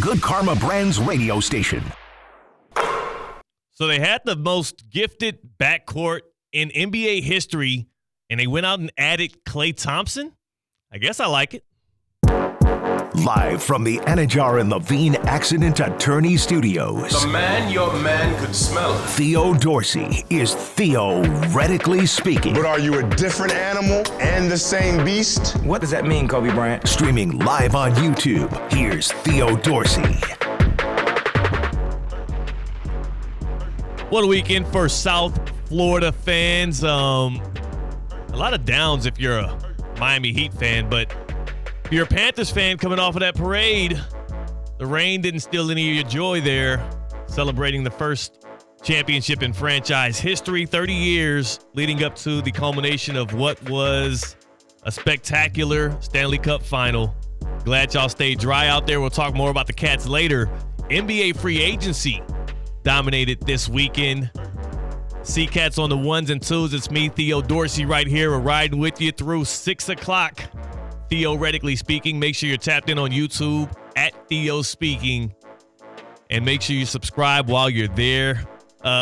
Good Karma Brands radio station. So they had the most gifted backcourt in NBA history, and they went out and added Klay Thompson? I guess I like it. Live from the Anajar and Levine Accident Attorney Studios. The man your man could smell. Theo Dorsey is theoretically speaking. But are you a different animal and the same beast? What does that mean, Kobe Bryant? Streaming live on YouTube, here's Theo Dorsey. What a weekend for South Florida fans. A lot of downs if you're a Miami Heat fan, but if you're a Panthers fan coming off of that parade, the rain didn't steal any of your joy there, celebrating the first championship in franchise history, 30 years leading up to the culmination of what was a spectacular Stanley Cup final. Glad y'all stayed dry out there. We'll talk more about the Cats later. NBA free agency dominated this weekend. C-Cats on the ones and twos. It's me, Theo Dorsey, right here. We're riding with you through 6 o'clock. Theoretically speaking, make sure you're tapped in on YouTube at Theo Speaking, and make sure you subscribe while you're there.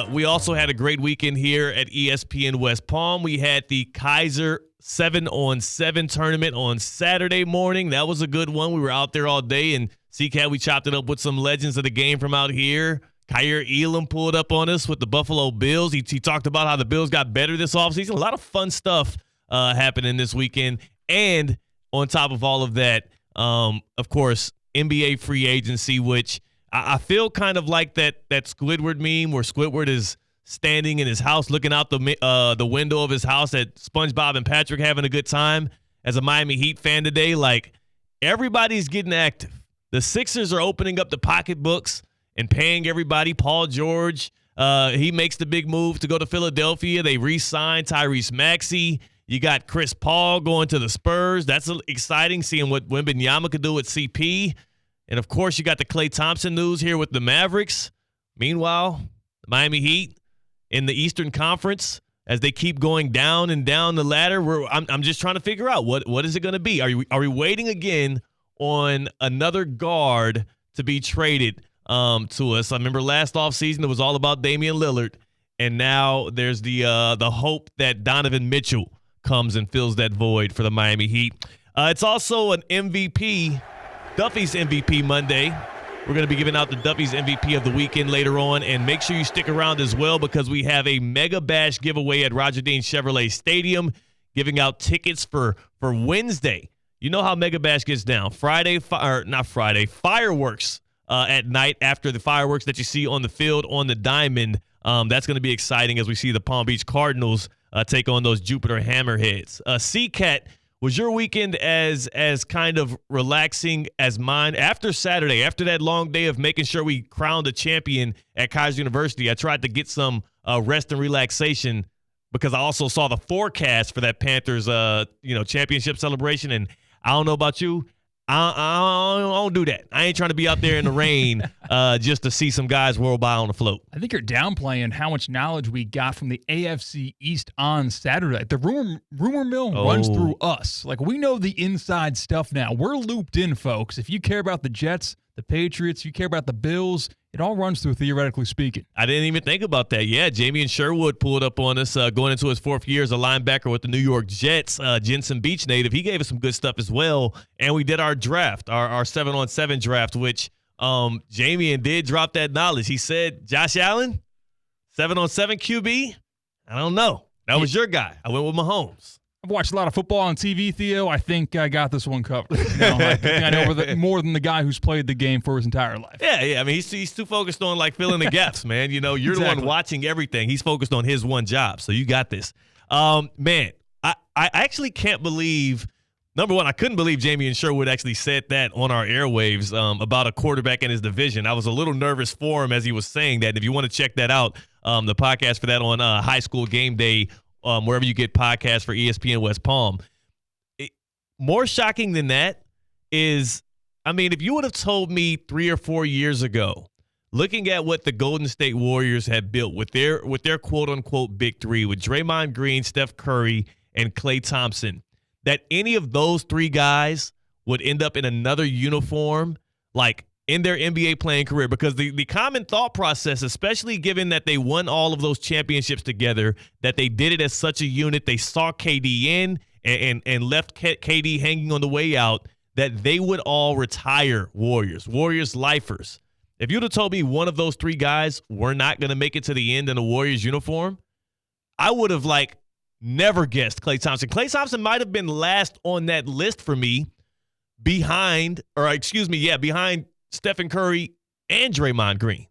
We also had a great weekend here at ESPN West Palm. We had the Kaiser 7-on-7 tournament on Saturday morning. That was a good one. We were out there all day, and C-Cat, we chopped it up with some legends of the game from out here. Kyer Elam pulled up on us with the Buffalo Bills. He talked about how the Bills got better this offseason. A lot of fun stuff happening this weekend. And on top of all of that, of course, NBA free agency, which I feel kind of like that Squidward meme where Squidward is standing in his house looking out the window of his house at SpongeBob and Patrick having a good time. As a Miami Heat fan today, like, everybody's getting active. The Sixers are opening up the pocketbooks and paying everybody. Paul George, he makes the big move to go to Philadelphia. They re-sign Tyrese Maxey. You got Chris Paul going to the Spurs. That's exciting, seeing what Wembanyama could do with CP. And, of course, you got the Klay Thompson news here with the Mavericks. Meanwhile, the Miami Heat in the Eastern Conference, as they keep going down and down the ladder, I'm just trying to figure out what is it going to be. Are we waiting again on another guard to be traded to us? I remember last offseason it was all about Damian Lillard, and now there's the hope that Donovan Mitchell comes and fills that void for the Miami Heat. It's also an MVP, Duffy's MVP Monday. We're going to be giving out the Duffy's MVP of the weekend later on, and make sure you stick around as well because we have a Mega Bash giveaway at Roger Dean Chevrolet Stadium, giving out tickets for Wednesday. You know how Mega Bash gets down. Fireworks at night after the fireworks that you see on the field on the diamond. That's going to be exciting as we see the Palm Beach Cardinals take on those Jupiter Hammerheads. C-Cat, was your weekend as kind of relaxing as mine? After Saturday, after that long day of making sure we crowned a champion at Kaiser University, I tried to get some rest and relaxation because I also saw the forecast for that Panthers championship celebration. And I don't know about you, I don't do that. I ain't trying to be out there in the rain just to see some guys roll by on the float. I think you're downplaying how much knowledge we got from the AFC East on Saturday. The rumor mill runs through us. Like, we know the inside stuff now. We're looped in, folks. If you care about the Jets, the Patriots, you care about the Bills, it all runs through, theoretically speaking. I didn't even think about that. Yeah, Jamian Sherwood pulled up on us going into his fourth year as a linebacker with the New York Jets. Jensen Beach native. He gave us some good stuff as well. And we did our draft, our 7-on-7 draft, which Jamian did drop that knowledge. He said, Josh Allen, 7-on-7 QB? I don't know. That was your guy. I went with Mahomes. I've watched a lot of football on TV, Theo. I think I got this one covered. I think I know more than the guy who's played the game for his entire life. Yeah. I mean, he's too focused on, like, filling the gaps, man. You know, you're exactly the one watching everything. He's focused on his one job, so you got this. Man, I actually can't believe – number one, I couldn't believe Jamian Sherwood actually said that on our airwaves about a quarterback in his division. I was a little nervous for him as he was saying that. And if you want to check that out, the podcast for that on High School Game Day, wherever you get podcasts for ESPN West Palm. More shocking than that is, I mean, if you would have told me 3 or 4 years ago, looking at what the Golden State Warriors had built with their quote-unquote big three, with Draymond Green, Steph Curry, and Klay Thompson, that any of those three guys would end up in another uniform, like in their NBA playing career, because the common thought process, especially given that they won all of those championships together, that they did it as such a unit, they saw KD in and left KD hanging on the way out, that they would all retire Warriors lifers. If you'd have told me one of those three guys were not going to make it to the end in a Warriors uniform, I would have never guessed Klay Thompson. Klay Thompson might have been last on that list for me behind Stephen Curry and Draymond Green.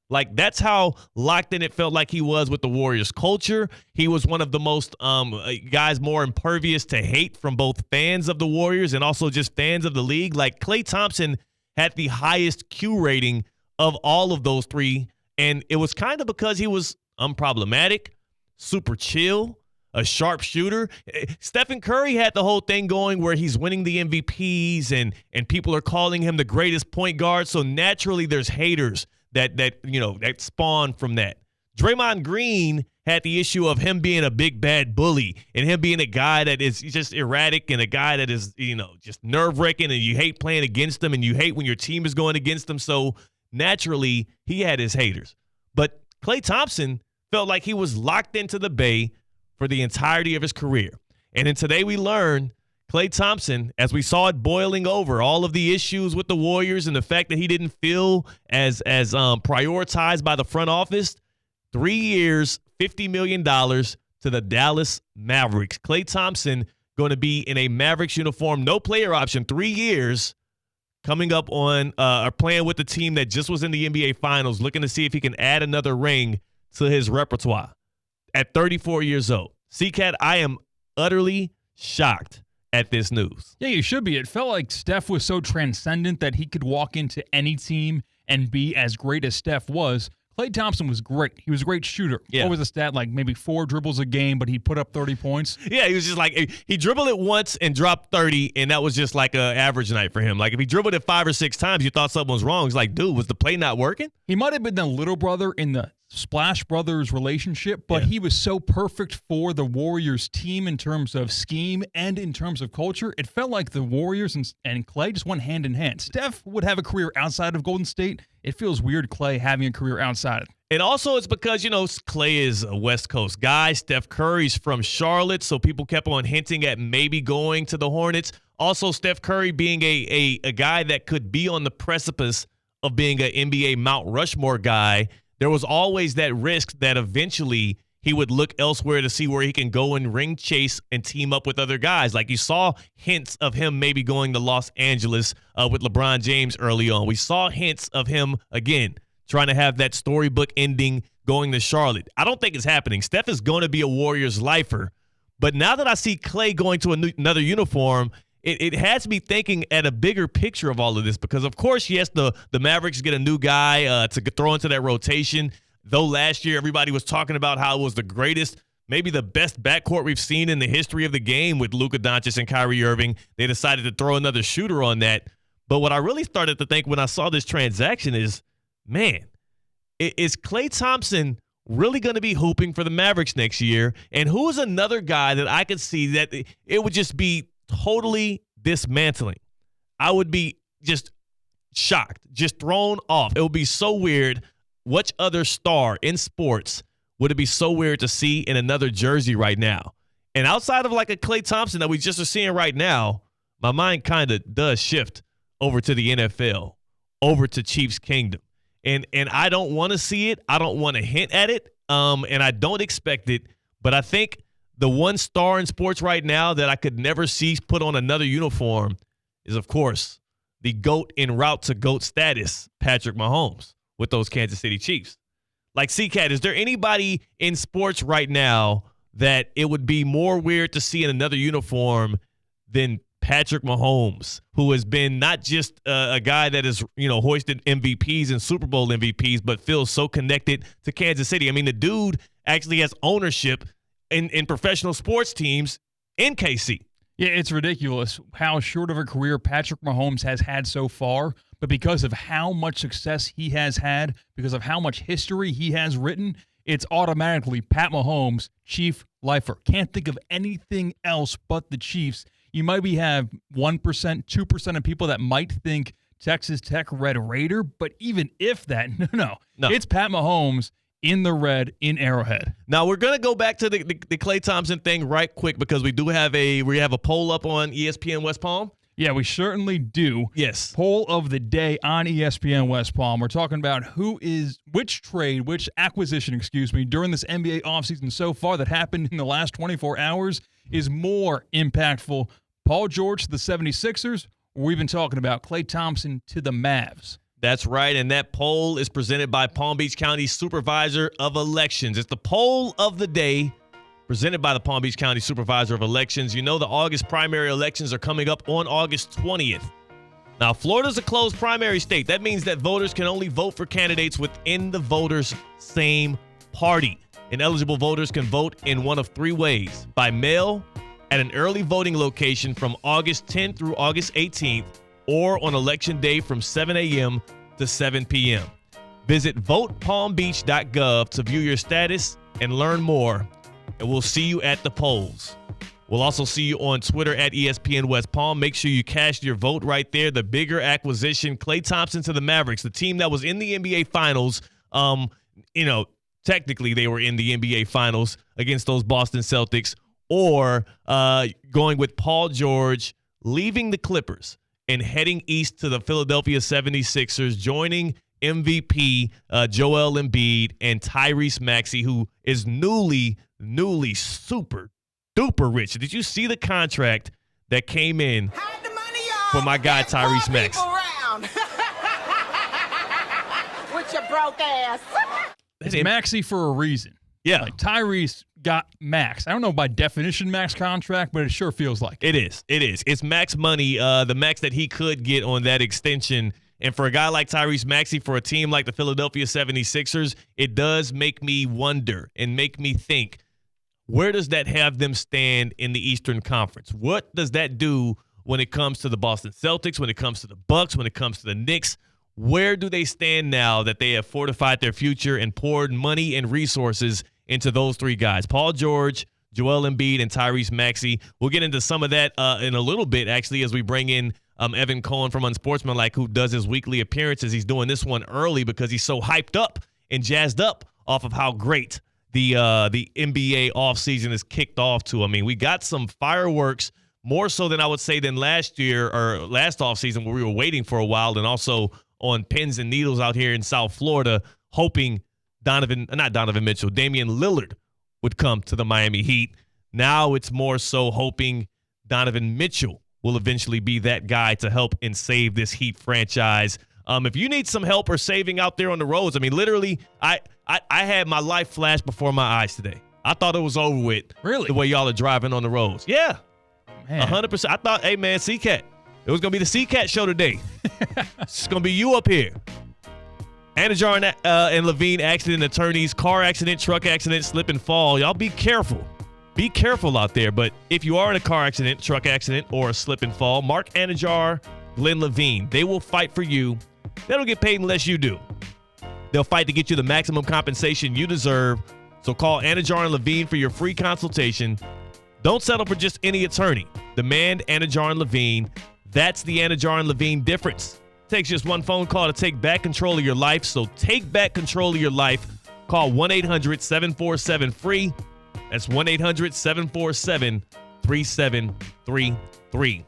That's how locked in it felt like he was with the Warriors culture. He was one of the most guys more impervious to hate from both fans of the Warriors and also just fans of the league. Klay Thompson had the highest Q rating of all of those three, and it was kind of because he was unproblematic, super chill, a sharp shooter. Stephen Curry had the whole thing going where he's winning the MVPs and people are calling him the greatest point guard. So naturally there's haters that spawn from that. Draymond Green had the issue of him being a big bad bully and him being a guy that is just erratic and a guy that is, just nerve-wracking, and you hate playing against him and you hate when your team is going against him. So naturally he had his haters. But Klay Thompson felt like he was locked into the Bay for the entirety of his career. And then today we learned Klay Thompson, as we saw it boiling over, all of the issues with the Warriors and the fact that he didn't feel as prioritized by the front office, 3 years, $50 million to the Dallas Mavericks. Klay Thompson going to be in a Mavericks uniform, no player option, 3 years, coming up on playing with the team that just was in the NBA Finals, looking to see if he can add another ring to his repertoire at 34 years old. C-Cat, I am utterly shocked at this news. Yeah, you should be. It felt like Steph was so transcendent that he could walk into any team and be as great as Steph was. Klay Thompson was great. He was a great shooter. Yeah. What was the stat? Maybe 4 dribbles a game, but he put up 30 points. Yeah, he was just he dribbled it once and dropped 30, and that was just an average night for him. If he dribbled it 5 or 6 times, you thought something was wrong. It's dude, was the play not working? He might have been the little brother in the Splash Brothers relationship, but he was so perfect for the Warriors team in terms of scheme and in terms of culture. It felt like the Warriors and Klay just went hand in hand. Steph would have a career outside of Golden State. It feels weird Klay having a career outside. And also it's because, Klay is a West Coast guy. Steph Curry's from Charlotte, so people kept on hinting at maybe going to the Hornets. Also, Steph Curry being a guy that could be on the precipice of being an NBA Mount Rushmore guy. There was always that risk that eventually he would look elsewhere to see where he can go and ring chase and team up with other guys. You saw hints of him maybe going to Los Angeles with LeBron James early on. We saw hints of him, again, trying to have that storybook ending going to Charlotte. I don't think it's happening. Steph is going to be a Warriors lifer. But now that I see Klay going to another uniform, it has me thinking at a bigger picture of all of this, because, of course, yes, the Mavericks get a new guy to throw into that rotation. Though last year everybody was talking about how it was the greatest, maybe the best backcourt we've seen in the history of the game with Luka Doncic and Kyrie Irving. They decided to throw another shooter on that. But what I really started to think when I saw this transaction is, man, is Klay Thompson really going to be hooping for the Mavericks next year? And who is another guy that I could see that it would just be totally dismantling? I would be just shocked, just thrown off. It would be so weird. Which other star in sports would it be so weird to see in another jersey right now? And outside of a Klay Thompson that we just are seeing right now, my mind kind of does shift over to the NFL, over to Chiefs Kingdom. And I don't want to see it. I don't want to hint at it. And I don't expect it. But I think the one star in sports right now that I could never see put on another uniform is, of course, the GOAT en route to GOAT status, Patrick Mahomes, with those Kansas City Chiefs. C-Cat, is there anybody in sports right now that it would be more weird to see in another uniform than Patrick Mahomes, who has been not just a guy that has, hoisted MVPs and Super Bowl MVPs, but feels so connected to Kansas City? I mean, the dude actually has ownership in professional sports teams in KC. Yeah, it's ridiculous how short of a career Patrick Mahomes has had so far, but because of how much success he has had, because of how much history he has written, it's automatically Pat Mahomes, Chief lifer. Can't think of anything else but the Chiefs. You maybe have 1%, 2% of people that might think Texas Tech Red Raider. But even if that, no. It's Pat Mahomes in the red in Arrowhead. Now, we're going to go back to the Klay Thompson thing right quick because we have a poll up on ESPN West Palm. Yeah, we certainly do. Yes. Poll of the day on ESPN West Palm. We're talking about which acquisition, during this NBA offseason so far that happened in the last 24 hours is more impactful. Paul George to the 76ers, or we've been talking about Klay Thompson to the Mavs. That's right, and that poll is presented by Palm Beach County Supervisor of Elections. It's the poll of the day presented by the Palm Beach County Supervisor of Elections. You know the August primary elections are coming up on August 20th. Now, Florida's a closed primary state. That means that voters can only vote for candidates within the voters' same party. Ineligible voters can vote in one of three ways: by mail, at an early voting location from August 10th through August 18th, or on Election Day from 7 a.m. to 7 p.m. Visit votepalmbeach.gov to view your status and learn more, and we'll see you at the polls. We'll also see you on Twitter at ESPN West Palm. Make sure you cast your vote right there. The bigger acquisition, Klay Thompson to the Mavericks, the team that was in the NBA Finals. Technically they were in the NBA Finals against those Boston Celtics, or going with Paul George, leaving the Clippers and heading east to the Philadelphia 76ers, joining MVP Joel Embiid and Tyrese Maxey, who is newly super duper rich. Did you see the contract that came in for my guy Tyrese Maxey? With your broke ass. It's Maxey for a reason. Yeah. Like Tyrese got max. I don't know by definition max contract, but it sure feels like it. It is. It's max money, the max that he could get on that extension. And for a guy like Tyrese Maxey, for a team like the Philadelphia 76ers, it does make me wonder and make me think, where does that have them stand in the Eastern Conference? What does that do when it comes to the Boston Celtics, when it comes to the Bucks, when it comes to the Knicks? Where do they stand now that they have fortified their future and poured money and resources into those three guys? Paul George, Joel Embiid, and Tyrese Maxey. We'll get into some of that in a little bit, actually, as we bring in Evan Cohen from Unsportsmanlike, who does his weekly appearances. He's doing this one early because he's so hyped up and jazzed up off of how great the NBA offseason is kicked off to. I mean, we got some fireworks, more so than I would say than last year or last offseason, where we were waiting for a while, and also on pins and needles out here in South Florida, hoping Damian Lillard would come to the Miami Heat. Now it's more so hoping Donovan Mitchell will eventually be that guy to help and save this Heat franchise. If you need some help or saving out there on the roads, I mean, literally, I had my life flash before my eyes today. I thought it was over with. Really? The way y'all are driving on the roads. Yeah. Man. 100%. I thought, hey, man, C-Cat. It was going to be the C-Cat show today. It's going to be you up here. Anajar and Levine accident attorneys, car accident, truck accident, slip and fall. Y'all be careful. Be careful out there. But if you are in a car accident, truck accident, or a slip and fall, Mark Anajar, Glenn Levine, they will fight for you. They don't get paid unless you do. They'll fight to get you the maximum compensation you deserve. So call Anajar and Levine for your free consultation. Don't settle for just any attorney. Demand Anajar and Levine. That's the Anajar and Levine difference. It takes just one phone call to take back control of your life. So take back control of your life. Call 1-800-747-FREE. That's 1-800-747-3733.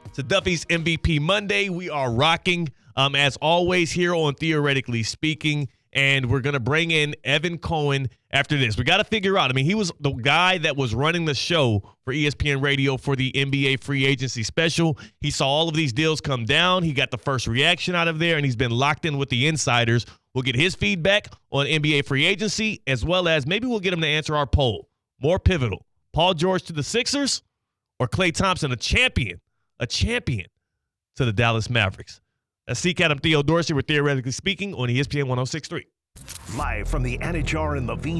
It's a Duffy's MVP Monday. We are rocking, as always, here on Theoretically Speaking. And we're going to bring in Evan Cohen after this. We got to figure out. I mean, he was the guy that was running the show for ESPN Radio for the NBA free agency special. He saw all of these deals come down. He got the first reaction out of there, and he's been locked in with the insiders. We'll get his feedback on NBA free agency, as well as maybe we'll get him to answer our poll. More pivotal. Paul George to the Sixers or Klay Thompson, a champion to the Dallas Mavericks. That's C-Cat. I'm Theo Dorsey. We're Theoretically Speaking on ESPN 106.3. Live from the Anajar and Levine